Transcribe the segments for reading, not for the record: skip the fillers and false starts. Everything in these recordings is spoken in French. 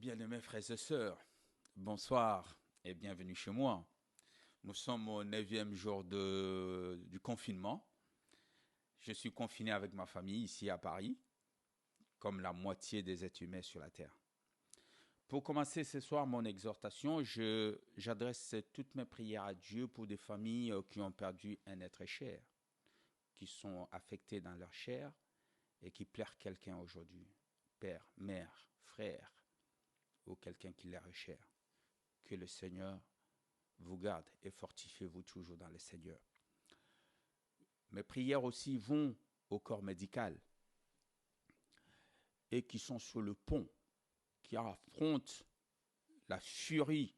Bien-aimés frères et sœurs, bonsoir et bienvenue chez moi. Nous sommes au 9e jour du confinement. Je suis confiné avec ma famille ici à Paris, comme la moitié des êtres humains sur la terre. Pour commencer ce soir mon exhortation, j'adresse toutes mes prières à Dieu pour des familles qui ont perdu un être cher, qui sont affectés dans leur chair et qui pleurent quelqu'un aujourd'hui. Père, mère, frère ou quelqu'un qui leur est cher. Que le Seigneur vous garde et fortifiez-vous toujours dans le Seigneur. Mes prières aussi vont au corps médical et qui sont sur le pont, qui affrontent la furie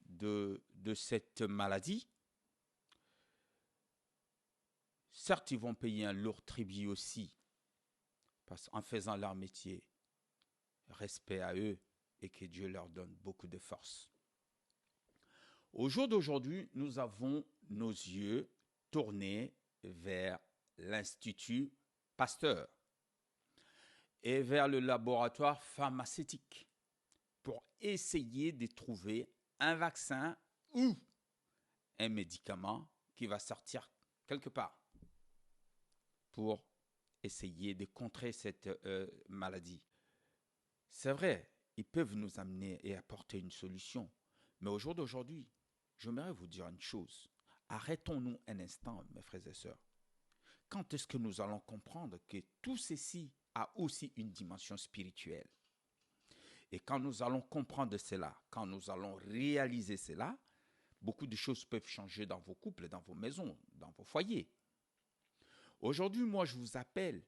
de cette maladie. Certes, ils vont payer un lourd tribut aussi, parce qu'en faisant leur métier, respect à eux et que Dieu leur donne beaucoup de force. Au jour d'aujourd'hui, nous avons nos yeux tournés vers l'Institut Pasteur et vers le laboratoire pharmaceutique pour essayer de trouver un vaccin ou un médicament qui va sortir quelque part pour essayer de contrer cette maladie. C'est vrai, ils peuvent nous amener et apporter une solution, mais au jour d'aujourd'hui, j'aimerais vous dire une chose. Arrêtons-nous un instant, mes frères et sœurs. Quand est-ce que nous allons comprendre que tout ceci a aussi une dimension spirituelle? Et quand nous allons comprendre cela, quand nous allons réaliser cela, beaucoup de choses peuvent changer dans vos couples, dans vos maisons, dans vos foyers. Aujourd'hui, moi, je vous appelle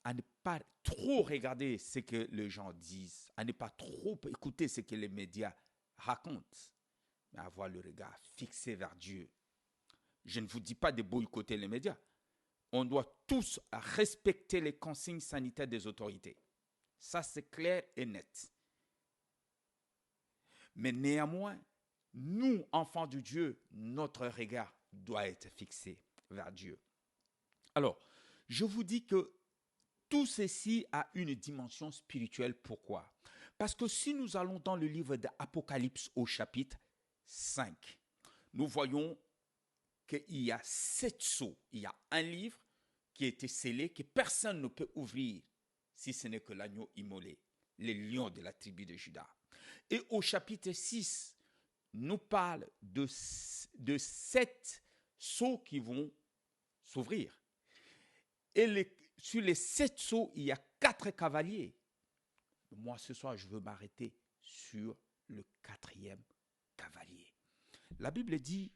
à ne pas trop regarder ce que les gens disent, à ne pas trop écouter ce que les médias racontent, mais avoir le regard fixé vers Dieu. Je ne vous dis pas de boycotter les médias. On doit tous respecter les consignes sanitaires des autorités. Ça, c'est clair et net. Mais néanmoins, nous, enfants de Dieu, notre regard doit être fixé vers Dieu. Alors, je vous dis que tout ceci a une dimension spirituelle. Pourquoi? Parce que si nous allons dans le livre d'Apocalypse au chapitre 5, nous voyons qu'il y a 7 sceaux. Il y a un livre qui a été scellé, que personne ne peut ouvrir, si ce n'est que l'agneau immolé, les lions de la tribu de Juda. Et au chapitre 6, nous parle de 7 sceaux qui vont s'ouvrir. Et sur les 7 sceaux, il y a 4 cavaliers. Moi, ce soir, je veux m'arrêter sur le 4e cavalier. La Bible dit,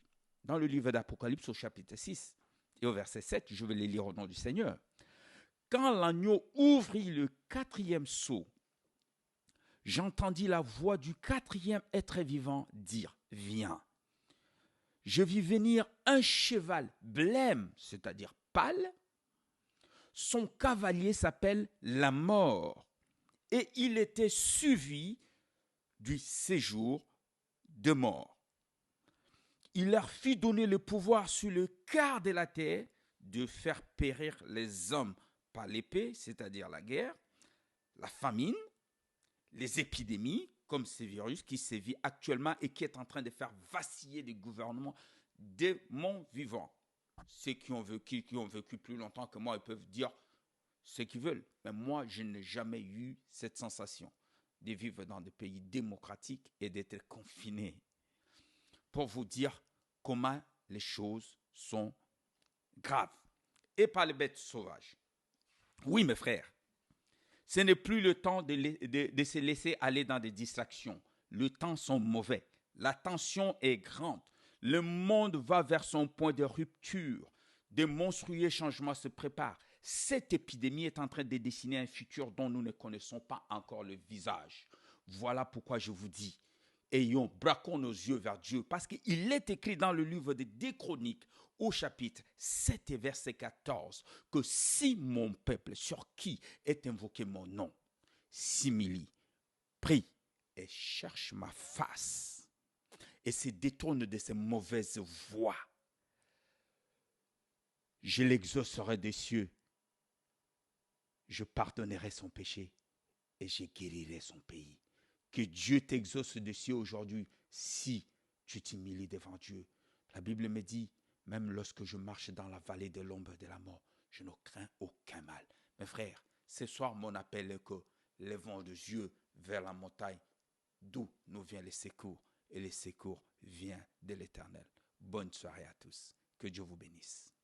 dans le livre d'Apocalypse au chapitre 6 et au verset 7, je vais les lire au nom du Seigneur. Quand l'agneau ouvrit le 4e sceau, j'entendis la voix du 4e être vivant dire, viens. Je vis venir un cheval blême, c'est-à-dire pâle. Son cavalier s'appelle la mort et il était suivi du séjour de mort. Il leur fit donner le pouvoir sur le quart de la terre de faire périr les hommes par l'épée, c'est-à-dire la guerre, la famine, les épidémies, comme ce virus qui sévit actuellement et qui est en train de faire vaciller les gouvernements des mondes vivants. Ceux qui ont vécu plus longtemps que moi, ils peuvent dire ce qu'ils veulent. Mais moi, je n'ai jamais eu cette sensation de vivre dans des pays démocratiques et d'être confiné. Pour vous dire comment les choses sont graves. Et par les bêtes sauvages. Oui, mes frères, ce n'est plus le temps de se laisser aller dans des distractions. Les temps sont mauvais. La tension est grande. Le monde va vers son point de rupture. Des monstrueux changements se préparent. Cette épidémie est en train de dessiner un futur dont nous ne connaissons pas encore le visage. Voilà pourquoi je vous dis, braquons nos yeux vers Dieu, parce qu'il est écrit dans le livre des Chroniques, au chapitre 7 et verset 14, que si mon peuple, sur qui est invoqué mon nom, s'humilie, prie et cherche ma face, et se détourne de ses mauvaises voies, je l'exaucerai des cieux, je pardonnerai son péché et je guérirai son pays. Que Dieu t'exauce dessus aujourd'hui si tu t'humilies devant Dieu. La Bible me dit, même lorsque je marche dans la vallée de l'ombre de la mort, je ne crains aucun mal. Mes frères, ce soir, mon appel est que lèvons les yeux vers la montagne, d'où nous vient le secours. Et le secours vient de l'Éternel. Bonne soirée à tous. Que Dieu vous bénisse.